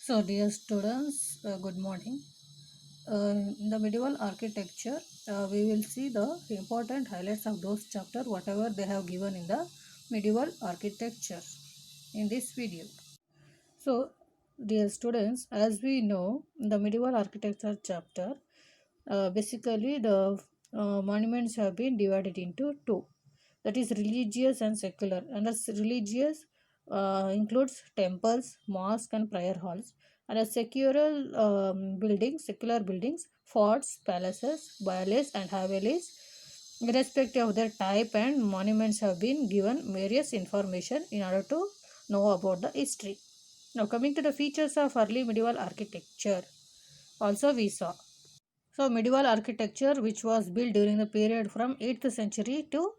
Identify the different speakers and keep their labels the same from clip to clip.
Speaker 1: So, dear students, good morning. In the medieval architecture, we will see the important highlights of those chapters, whatever they have given in the medieval architecture in this video. So, dear students, as we know, the medieval architecture chapter, basically the monuments have been divided into two, that is religious and secular. And as religious includes temples, mosques, and prayer halls, and as secular buildings, forts, palaces, bailés, and havelis, irrespective of their type, and monuments have been given various information in order to know about the history. Now, coming to the features of early medieval architecture, also we saw. So, medieval architecture, which was built during the period from 8th century to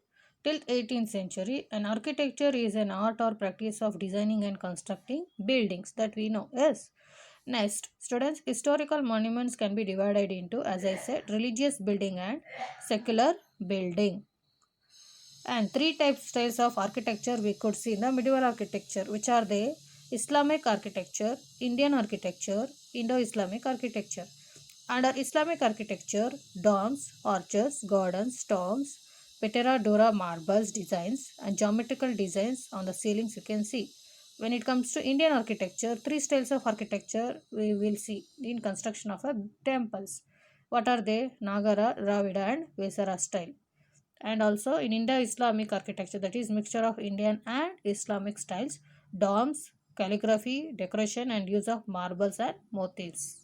Speaker 1: till 18th century, and architecture is an art or practice of designing and constructing buildings that we know. Yes. Next, students, historical monuments can be divided into, as I said, religious building and secular building. And three types styles of architecture we could see in the medieval architecture, which are the Islamic architecture, Indian architecture, Indo-Islamic architecture. Under Islamic architecture, domes, arches, gardens, tombs, Petera Dora marbles designs, and geometrical designs on the ceilings you can see. When it comes to Indian architecture, three styles of architecture we will see in construction of a temples. What are they? Nagara, Dravida, and Vesara style. And also in Indo-Islamic architecture, that is mixture of Indian and Islamic styles, domes, calligraphy, decoration, and use of marbles and motifs.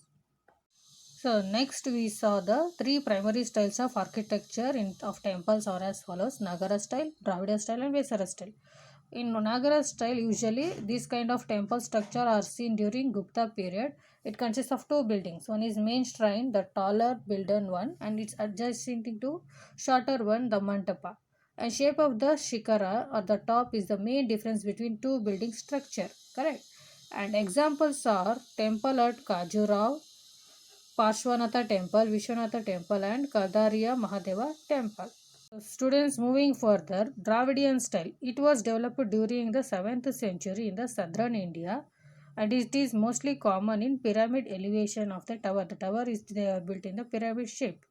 Speaker 1: So next we saw the three primary styles of architecture of temples are as follows: Nagara style, Dravida style, and Vesara style. In Nagara style, usually these kind of temple structure are seen during Gupta period. It consists of two buildings. One is main shrine, the taller builded one, and it's adjacent to shorter one, the mandapa. And shape of the shikara or the top is the main difference between two building structure. Correct. And examples are temple at Kajurao, Parshvanatha temple, Vishwanatha temple, and Kadariya Mahadeva temple. Students, moving further, Dravidian style. It was developed during the 7th century in the southern India, and it is mostly common in pyramid elevation of the tower. The tower is built in the pyramid shape.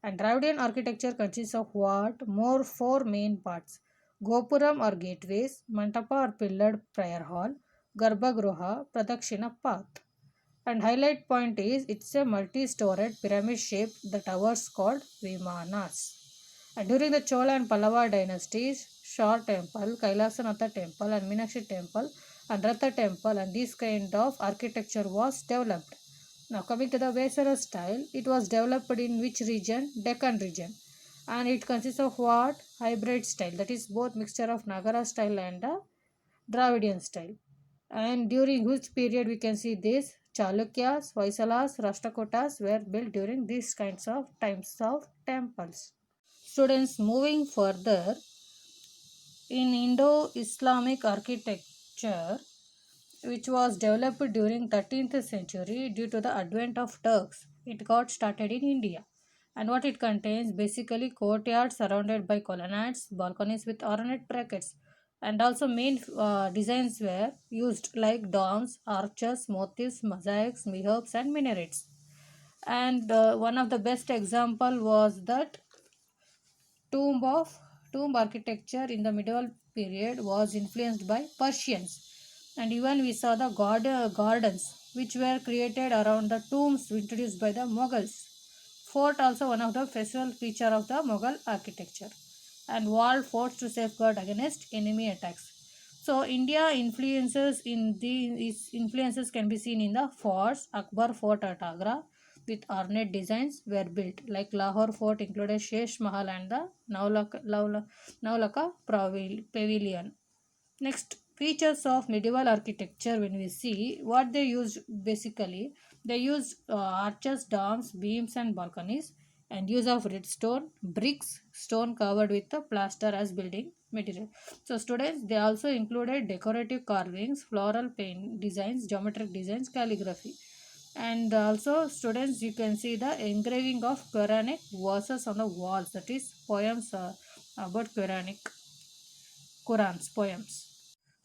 Speaker 1: And Dravidian architecture consists of what? More four main parts: Gopuram or gateways, Mantapa or pillared prayer hall, Garbhagruha, Pradakshina path. And highlight point is it's a multi-storied pyramid shape, the towers called Vimanas. And during the Chola and Pallava dynasties, Shore temple, Kailasanatha temple, and Meenakshi temple, and Ratha temple, and this kind of architecture was developed. Now coming to the Vesara style, it was developed in which region? Deccan region. And it consists of what? Hybrid style, that is both mixture of Nagara style and Dravidian style. And during which period we can see this? Chalukyas, Hoysalas, Rashtrakutas were built during these kinds of times of temples. Students, moving further, in Indo-Islamic architecture, which was developed during 13th century due to the advent of Turks, it got started in India. And what it contains, basically courtyards surrounded by colonnades, balconies with ornate brackets, and also main designs were used like domes, arches, motifs, mosaics, mihrabs, and minarets. And one of the best example was that tomb of tomb architecture in the medieval period was influenced by Persians, and even we saw the gardens which were created around the tombs introduced by the Mughals. Fort also one of the festival feature of the Mughal architecture, and walled forts to safeguard against enemy attacks. So India influences in these influences can be seen in the forts. Akbar Fort at Agra with ornate designs were built. Like Lahore Fort included Shesh Mahal and the Naulaka Pavilion. Next, features of medieval architecture when we see what they used, basically they used arches, domes, beams, and balconies, and use of redstone, bricks, stone covered with the plaster as building material. So students, they also included decorative carvings, floral paint designs, geometric designs, calligraphy. And also students, you can see the engraving of Quranic verses on the walls, that is poems about Quranic Qurans poems.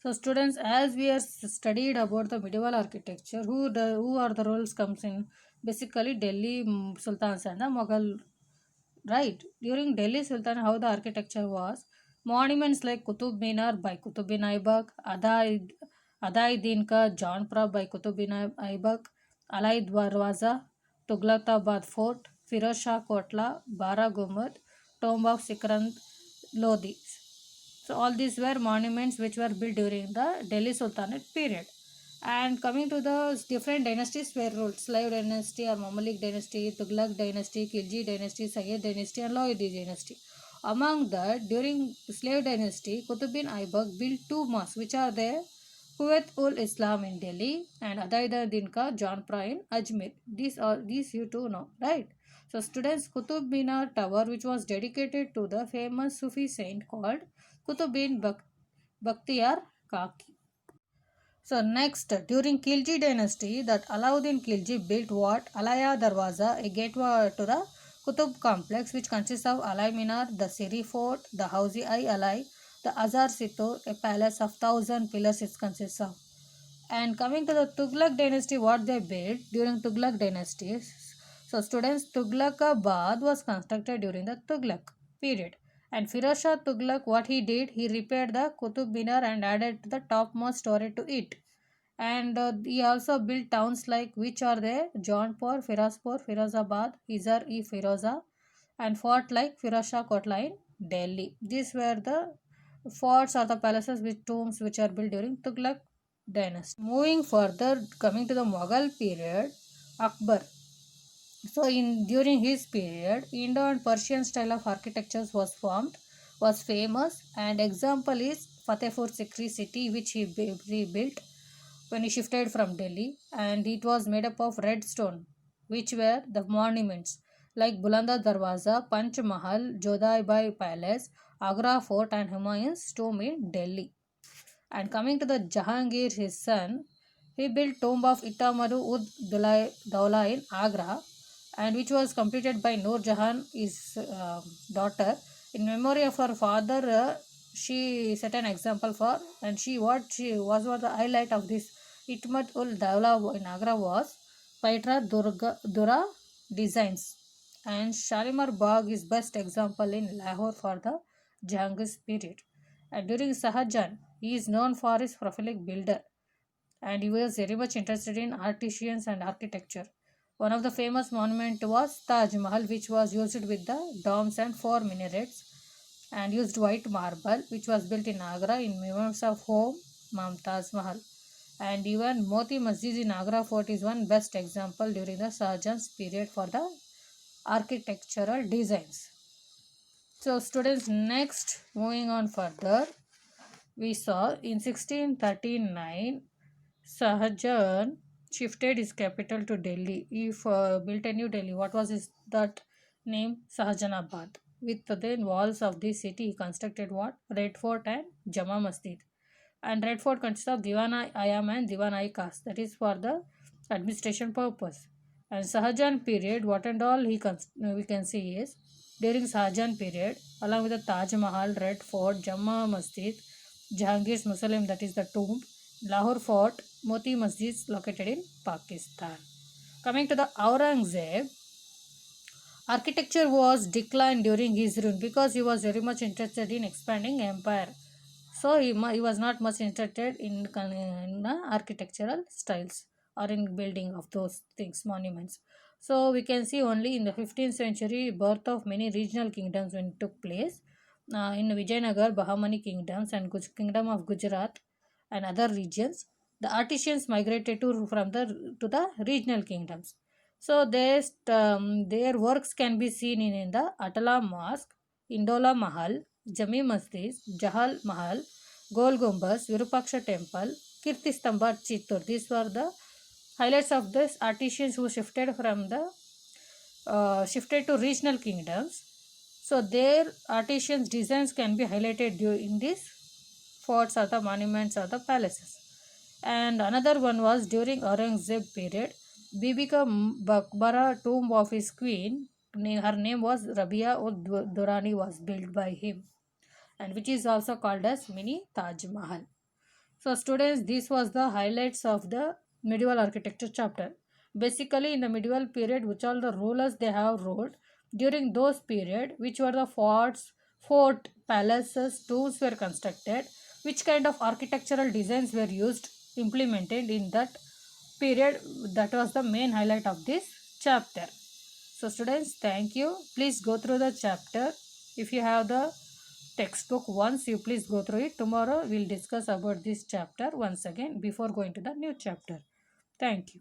Speaker 1: So students, as we are studied about the medieval architecture, who are the roles comes in basically Delhi Sultans and the Mughal, right? During Delhi Sultan, how the architecture was, monuments like Qutub Minar by Qutub bin Aibak, Adai Din Ka Jaunpura by Qutub bin Aibak, Alai Darwaza, Tughlaqabad Fort, Firoz Shah Kotla, Bara Gumad, Tomb of Sikrand Lodi. So all these were monuments which were built during the Delhi Sultanate period. And coming to the different dynasties were ruled: Slav dynasty or Mamalik dynasty, Tughlaq dynasty, Khilji dynasty, Sayyid dynasty, and Lloydi dynasty. Among that, during Slave dynasty, Qutb bin Aibak built two mosques, which are there: Kuwait ul Islam in Delhi and Adayda Dinka Jaunpura in Ajmer. These you two know, right? So students, Qutub Minar Tower, which was dedicated to the famous Sufi saint called Qutb bin Bakhtiyar Kaki. So next, during Khilji dynasty, that Alauddin Khilji built what? Alaya Darwaza, a gateway to the Qutub complex, which consists of Alai Minar, the Siri Fort, the Hausi I Alai, the Azar Situr, a palace of 1,000 pillars it consists of. And coming to the Tughlaq dynasty, what they built during Tughlaq dynasty. So students, Tughlaqabad was constructed during the Tughlaq period. And Firoz Shah Tughlaq, what he did, he repaired the Qutub Minar and added the topmost story to it. And he also built towns like which are there: Jaunpur, Firozpur, Firozabad, Izar-e-Firoza, and fort like Firoz Shah Kotla in Delhi. These were the forts or the palaces with tombs which are built during Tughlaq dynasty. Moving further, coming to the Mughal period, Akbar. So in during his period, Indo and Persian style of architecture was famous, and example is Fatehpur Sikri city, which he rebuilt when he shifted from Delhi, and it was made up of red stone, which were the monuments like Bulanda Darwaza, Panch Mahal, Jodhai Palace, Agra Fort, and Humayun's tomb in Delhi. And coming to the Jahangir, his son, he built tomb of Itamadu ud Daula in Agra, and which was completed by Noor Jahan, his daughter. In memory of her father, she set an example for, and she was the highlight of this Itmat ul Daula in Agra was Paitra Dura designs, and Shalimar Bagh is best example in Lahore for the Jahangir's period. And during Sahajan, he is known for his prolific builder, and he was very much interested in artisans and architecture. One of the famous monuments was Taj Mahal, which was used with the domes and four minarets, and used white marble, which was built in Agra in memory of home Mumtaz Mahal. And even Moti Masjid in Agra Fort is one best example during the Shahjahan's period for the architectural designs. So students, next moving on further, we saw in 1639 Shahjahan shifted his capital to Delhi. He built a new Delhi. What was that name? Shahjahanabad. With the walls of this city, he constructed what? Red Fort and Jama Masjid. And Red Fort consists of Diwan Ayam and Diwan I Khas. That is for the administration purpose. And Shahjahan period, what and all we can see is during Shahjahan period, along with the Taj Mahal, Red Fort, Jama Masjid, Jahangir's Muslim, that is the tomb, Lahore Fort, Moti Masjid located in Pakistan. Coming to the Aurangzeb, architecture was declined during his reign because he was very much interested in expanding empire. So he was not much interested in architectural styles or in building of those things, monuments. So we can see only in the 15th century birth of many regional kingdoms when it took place in Vijayanagar, Bahamani kingdoms and kingdom of Gujarat and other regions. The artisans migrated from to the regional kingdoms. So their works can be seen in the Atala Mosque, Indola Mahal, Jami Masjid, Jahal Mahal, Gol Gumbaz, Virupaksha Temple, Kirtistamba, Chittur. These were the highlights of these artisans who shifted to regional kingdoms. So their artisans' designs can be highlighted in these forts or the monuments or the palaces. And another one was during Aurangzeb period, Bibika Bakbara tomb of his queen. Her name was Rabia ud Durrani was built by him, and which is also called as mini Taj Mahal. So students, this was the highlights of the medieval architecture chapter. Basically, in the medieval period, which all the rulers they have ruled during those period, which were the forts, fort, palaces, tools were constructed, which kind of architectural designs were used, implemented in that period. That was the main highlight of this chapter. So students, thank you. Please go through the chapter. If you have the textbook once, you please go through it. Tomorrow we'll discuss about this chapter once again before going to the new chapter. Thank you.